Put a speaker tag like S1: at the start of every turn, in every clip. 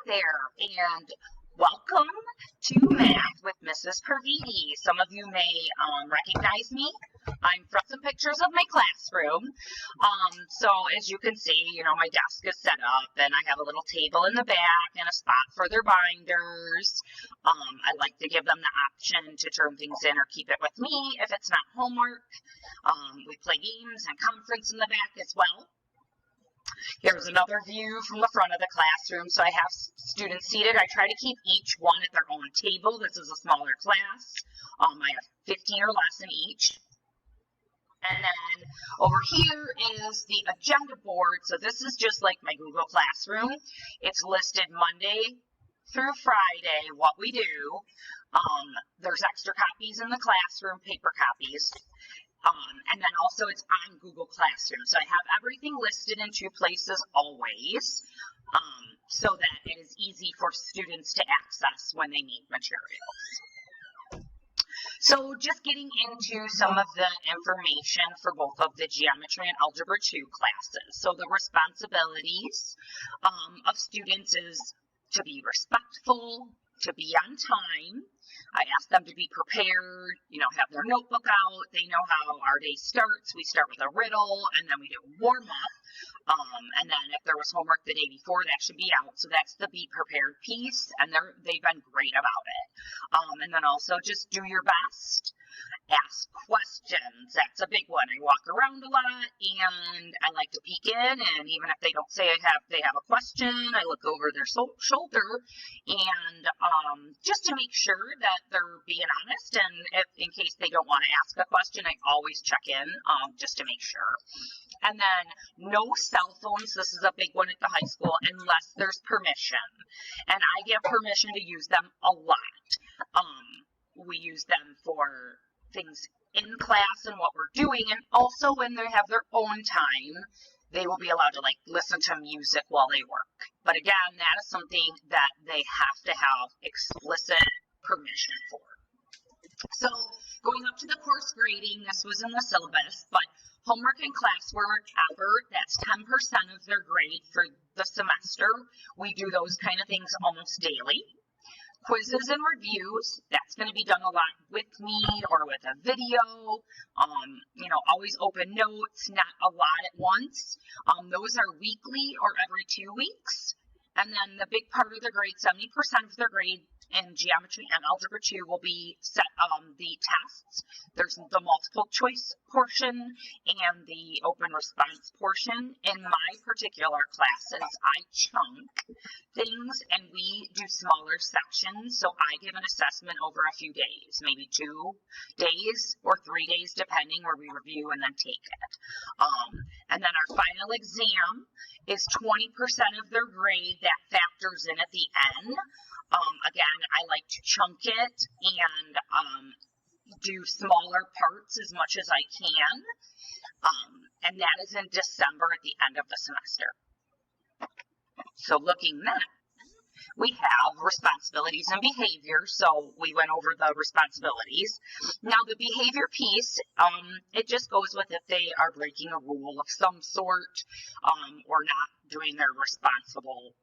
S1: there, and welcome to Math with Mrs. Previti. Some of you may recognize me. I'm from some pictures of my classroom. So as you can see, my desk is set up, and I have a little table in the back and a spot for their binders. I like to give them the option to turn things in or keep it with me if it's not homework. We play games and conference in the back as well. Here's another view from the front of the classroom. So I have students seated. I try to keep each one at their own table. This is a smaller class. I have 15 or less in each. And then over here is the agenda board. So this is just like my Google Classroom. It's listed Monday through Friday, what we do. There's extra copies in the classroom, paper copies. And then also it's on Google Classroom. So I have everything listed in two places always, so that it is easy for students to access when they need materials. So just getting into some of the information for both of the Geometry and Algebra 2 classes. So the responsibilities of students is to be respectful, to be on time. I ask them to be prepared, have their notebook out. They know how our day starts. We start with a riddle, and then we do a warm-up. And then if there was homework the day before, that should be out. So that's the be prepared piece, and they've been great about it. And then also just do your best. Ask questions. That's a big one. I walk around a lot, and I like to peek in, and even if they don't say they have a question, I look over their shoulder, and just to make sure that they're being honest, and if in case they don't want to ask a question, I always check in just to make sure. And then no cell phones. This is a big one at the high school unless there's permission, and I give permission to use them a lot. We use them for things in class and what we're doing, and also when they have their own time, they will be allowed to listen to music while they work. But again, that is something that they have to have explicit permission for. So going up to the course grading, this was in the syllabus, but homework and classwork effort, that's 10% of their grade for the semester. We do those kind of things almost daily. Quizzes and reviews, that's going to be done a lot with me or with a video. Always open notes, not a lot at once. Those are weekly or every 2 weeks. And then the big part of the grade, 70% of their grade in Geometry and Algebra 2 will be set the tests. There's the multiple choice portion and the open response portion. In my particular classes, I chunk things and we do smaller sections. So I give an assessment over a few days, maybe 2 days or 3 days, depending, where we review and then take it. And then our final exam is 20% of their grade that factors in at the end. Again, I like to chunk it and do smaller parts as much as I can. And that is in December at the end of the semester. So looking then, we have responsibilities and behavior. So we went over the responsibilities. Now the behavior piece, it just goes with if they are breaking a rule of some sort or not doing their respectful,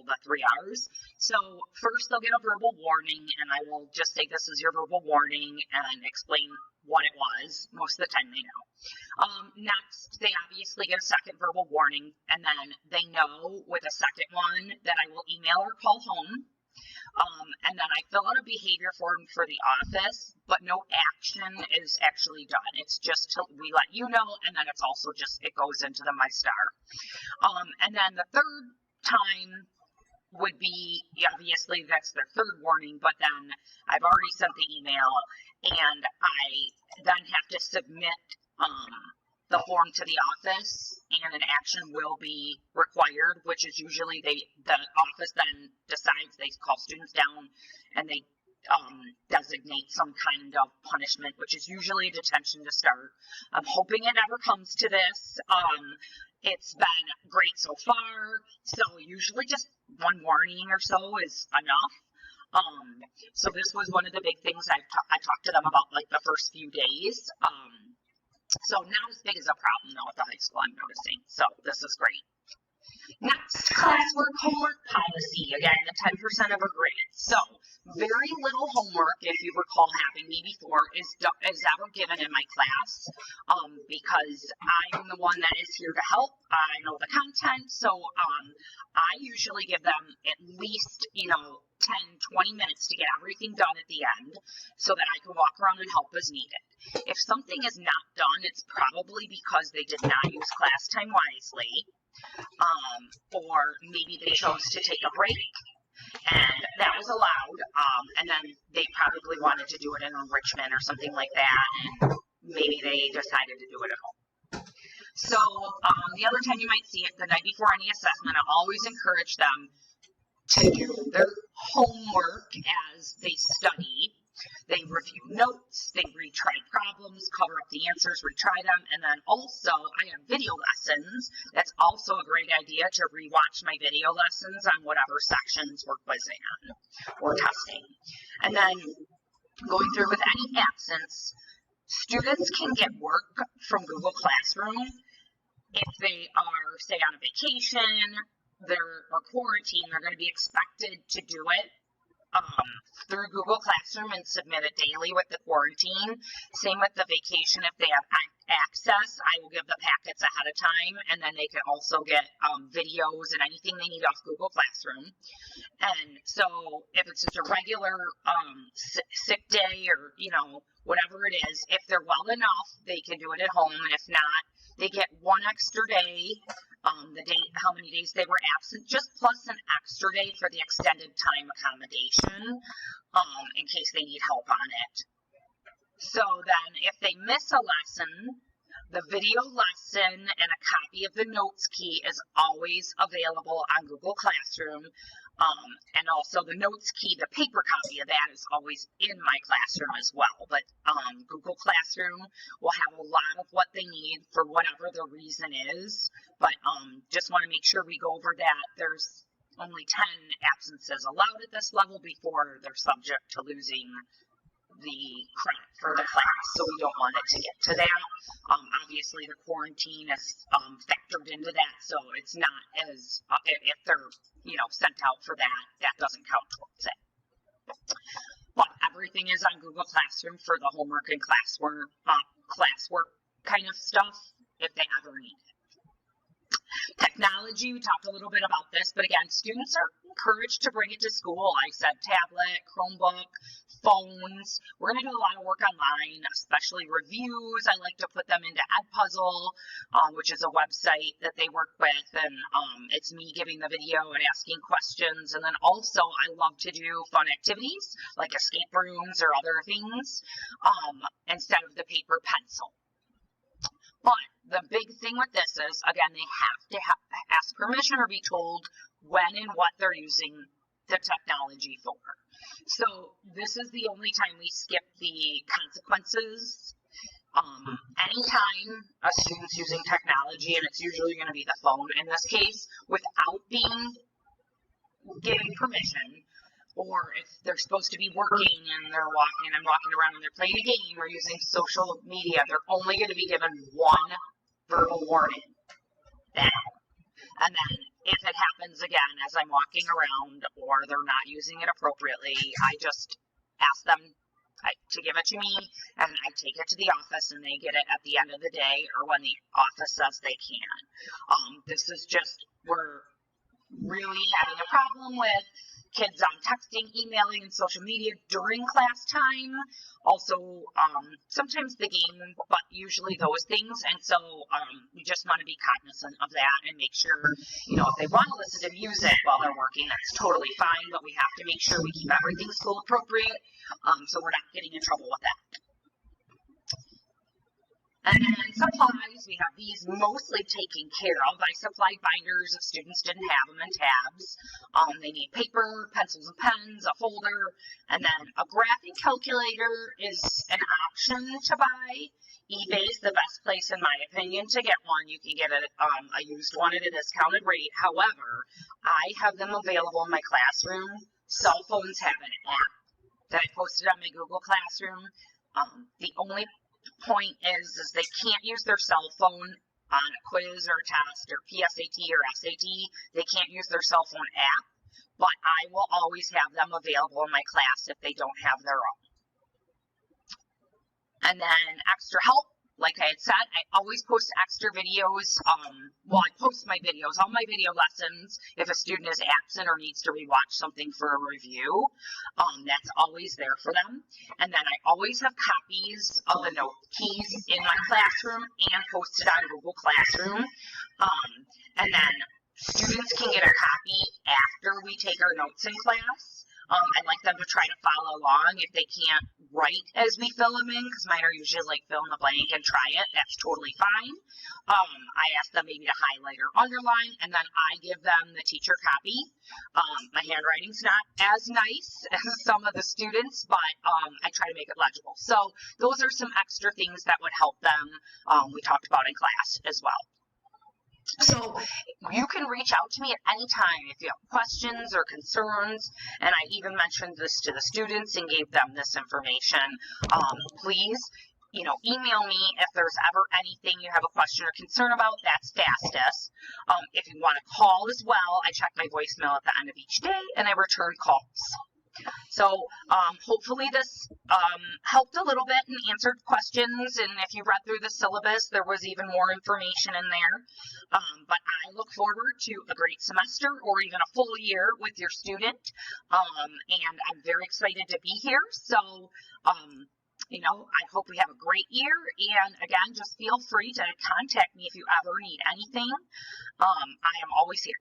S1: the 3 R's. So first they'll get a verbal warning, and I will just say this is your verbal warning and explain what it was. Most of the time they know. Next, they obviously get a second verbal warning, and then they know with a second one that I will email or call home. And then I fill out a behavior form for the office, but no action is actually done. It's just we let you know, and then it's also just, it goes into the MyStar. And then the third time would be, obviously that's their third warning, but then I've already sent the email, and I then have to submit the form to the office, and an action will be required, which is usually the office then decides. They call students down and they designate some kind of punishment, which is usually detention to start. I'm hoping it never comes to this. It's been great so far, so usually just one warning or so is enough. So this was one of the big things I talked to them about, the first few days. So not as big as a problem though at the high school, I'm noticing. So this is great. Next, classwork homework policy, again, the 10% of a grade. So very little homework, if you recall having me before, is ever given in my class, because I'm the one that is here to help. I know the content, so I usually give them at least, 10, 20 minutes to get everything done at the end so that I can walk around and help as needed. If something is not done, it's probably because they did not use class time wisely, or maybe they chose to take a break, and that was allowed, and then they probably wanted to do it in enrichment or something like that, and maybe they decided to do it at home. So the other time you might see it, the night before any assessment, I always encourage them to do their homework as they study. They review notes, they retry problems, cover up the answers, retry them, and then also I have video lessons. That's also a great idea to rewatch my video lessons on whatever sections we're quizzing on or testing. And then going through with any absence, students can get work from Google Classroom if they are, say, on a vacation, or quarantine. They're going to be expected to do it through Google Classroom and submit it daily with the quarantine. Same with the vacation. If they have access, I will give the packets ahead of time, and then they can also get videos and anything they need off Google Classroom. And so if it's just a regular sick day, or whatever it is, if they're well enough, they can do it at home, and if not, they get one extra day, the date, how many days they were absent, just plus an extra day for the extended time accommodation, in case they need help on it. So then if they miss a lesson, the video lesson and a copy of the notes key is always available on Google Classroom. And also the notes key, the paper copy of that, is always in my classroom as well. But Google Classroom will have a lot of what they need for whatever the reason is. But just want to make sure we go over that. There's only 10 absences allowed at this level before they're subject to losing the credit for the class, so we don't want it to get to that. Obviously, the quarantine is factored into that, so it's not as, if they're, sent out for that, that doesn't count towards it. But everything is on Google Classroom for the homework and classwork kind of stuff, if they ever need it. Technology, we talked a little bit about this, but again, students are encouraged to bring it to school. I said tablet, Chromebook, phones. We're going to do a lot of work online, especially reviews. I like to put them into Edpuzzle, which is a website that they work with, and it's me giving the video and asking questions. And then also I love to do fun activities like escape rooms or other things instead of the paper pencil. But the big thing with this is, again, they have to ask permission or be told when and what they're using the technology for. So this is the only time we skip the consequences. Anytime a student's using technology, and it's usually going to be the phone in this case, without giving permission, or if they're supposed to be working and they're walking around and they're playing a game or using social media, they're only going to be given one verbal warning. And then if it happens again as I'm walking around or they're not using it appropriately, I just ask them to give it to me, and I take it to the office and they get it at the end of the day or when the office says they can. This is just, we're really having a problem with kids texting, emailing, and social media during class time. Also, sometimes the game, but usually those things. And so we just want to be cognizant of that and make sure, if they want to listen to music while they're working, that's totally fine. But we have to make sure we keep everything school appropriate, so we're not getting in trouble with that. And then supplies, we have these mostly taken care of. I supplied binders if students didn't have them, and tabs. They need paper, pencils and pens, a folder, and then a graphing calculator is an option to buy. eBay is the best place, in my opinion, to get one. You can get a used one at a discounted rate. However, I have them available in my classroom. Cell phones have an app that I posted on my Google Classroom. The only point is they can't use their cell phone on a quiz or a test or PSAT or SAT. They can't use their cell phone app. but I will always have them available in my class if they don't have their own. And then extra help, like I had said, I always post extra videos. I post my videos, all my video lessons. If a student is absent or needs to rewatch something for a review, that's always there for them. And then I always have copies of the note keys in my classroom and posted on Google Classroom. And then students can get a copy after we take our notes in class. I'd like them to try to follow along if they can't write as we fill them in, because mine are usually like fill in the blank and try it. That's totally fine. I ask them maybe to highlight or underline, and then I give them the teacher copy. My handwriting's not as nice as some of the students, but I try to make it legible. So those are some extra things that would help them. We talked about in class as well. So you can reach out to me at any time if you have questions or concerns, and I even mentioned this to the students and gave them this information. Please, email me if there's ever anything you have a question or concern about. That's fastest. If you want to call as well, I check my voicemail at the end of each day, and I return calls. So hopefully this helped a little bit and answered questions, and if you read through the syllabus, there was even more information in there. But I look forward to a great semester or even a full year with your student, and I'm very excited to be here. So I hope we have a great year, and again, just feel free to contact me if you ever need anything. I am always here.